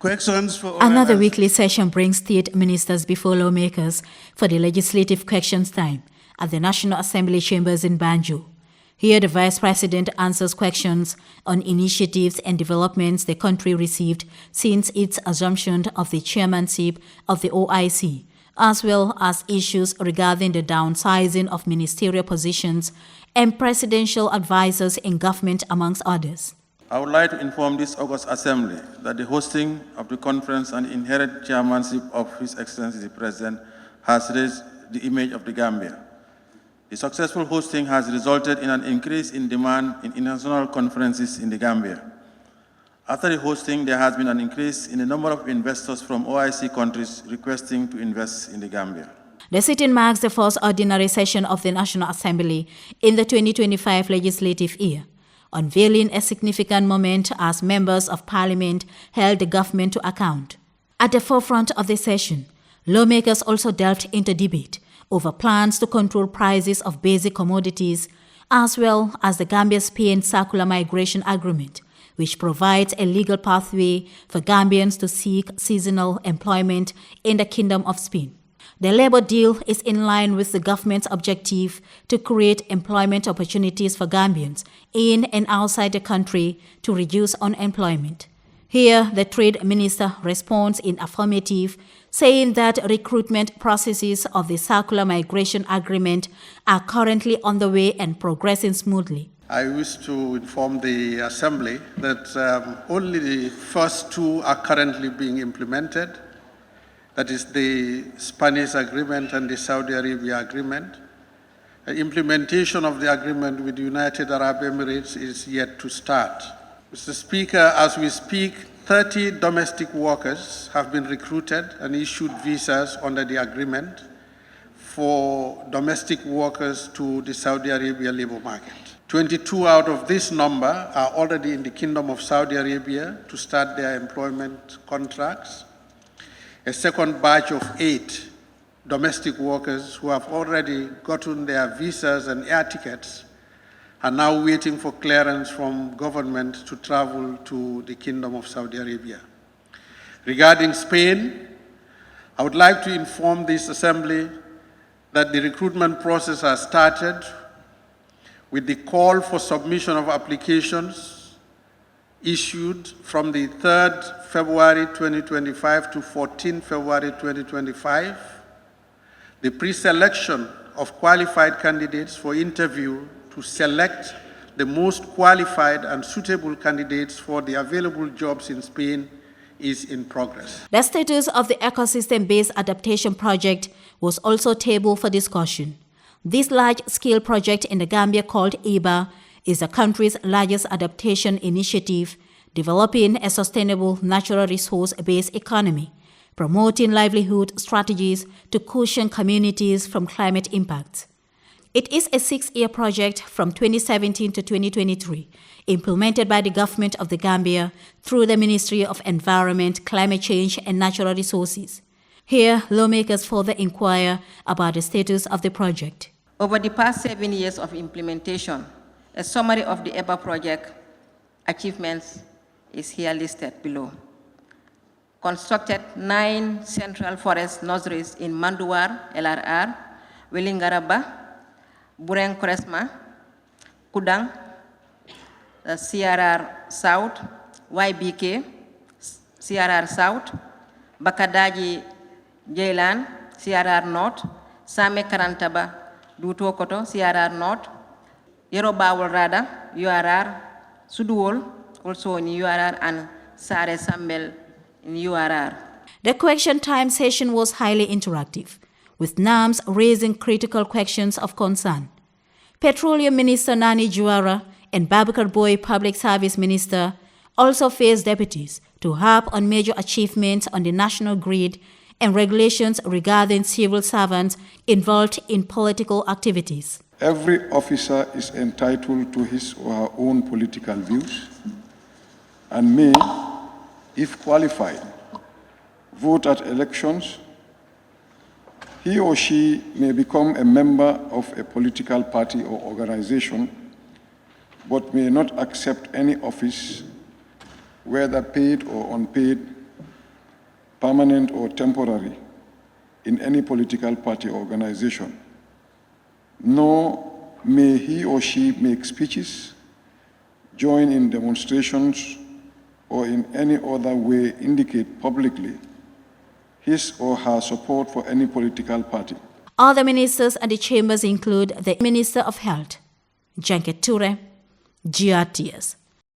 Questions for Another weekly session brings state ministers before lawmakers for the legislative questions time at the National Assembly chambers in Banjul. Here, the Vice President answers questions on initiatives and developments the country received since its assumption of the chairmanship of the OIC, as well as issues regarding the downsizing of ministerial positions and presidential advisors in government, amongst others. I would like to inform this August Assembly that the hosting of the conference and inherent chairmanship of His Excellency the President has raised the image of the Gambia. The successful hosting has resulted in an increase in demand in international conferences in the Gambia. After the hosting, there has been an increase in the number of investors from OIC countries requesting to invest in the Gambia. The sitting marks the first ordinary session of the National Assembly in the 2025 legislative year, unveiling a significant moment as members of Parliament held the government to account. At the forefront of the session, lawmakers also delved into debate over plans to control prices of basic commodities, as well as the Gambia-Spain Circular Migration Agreement, which provides a legal pathway for Gambians to seek seasonal employment in the Kingdom of Spain. The labor deal is in line with the government's objective to create employment opportunities for Gambians in and outside the country to reduce unemployment. Here, the Trade Minister responds in affirmative, saying that recruitment processes of the Circular Migration Agreement are currently underway and progressing smoothly. I wish to inform the Assembly that only the first two are currently being implemented. That is the Spanish agreement and the Saudi Arabia agreement. The implementation of the agreement with the United Arab Emirates is yet to start. Mr. Speaker, as we speak, 30 domestic workers have been recruited and issued visas under the agreement for domestic workers to the Saudi Arabia labor market. 22 out of this number are already in the Kingdom of Saudi Arabia to start their employment contracts. A second batch of 8 domestic workers who have already gotten their visas and air tickets are now waiting for clearance from government to travel to the Kingdom of Saudi Arabia. Regarding Spain, I would like to inform this Assembly that the recruitment process has started with the call for submission of applications issued from the 3rd February 2025 to 14 February 2025, the pre-selection of qualified candidates for interview to select the most qualified and suitable candidates for the available jobs in Spain is in progress. The status of the ecosystem-based adaptation project was also tabled for discussion. This large-scale project in the Gambia called EBA is the country's largest adaptation initiative, developing a sustainable natural resource-based economy, promoting livelihood strategies to cushion communities from climate impacts. It is a 6-year project from 2017 to 2023, implemented by the government of the Gambia through the Ministry of Environment, Climate Change and Natural Resources. Here, lawmakers further inquire about the status of the project. Over the past 7 years of implementation, a summary of the EBA project achievements is here listed below. Constructed 9 central forest nurseries in Manduwar, LRR, Wilingaraba, Bureng Koresma, Kudang, CRR South, YBK, CRR South, Bakadaji Jailan, CRR North, Same Karantaba, Dutokoto, CRR North, Yoruba Walrada, URR, Suduwol, also in URR, and Sare Sambel in URR. The question time session was highly interactive, with NAMs raising critical questions of concern. Petroleum Minister Nani Juara and Babakar Boy Public Service Minister also faced deputies to harp on major achievements on the national grid and regulations regarding civil servants involved in political activities. Every officer is entitled to his or her own political views and may, if qualified, vote at elections. He or she may become a member of a political party or organization, but may not accept any office, whether paid or unpaid, permanent or temporary, in any political party or organization, nor may he or she make speeches, join in demonstrations, or in any other way indicate publicly his or her support for any political party. Other ministers at the chambers include the Minister of Health, Jankey Touray, GRTS,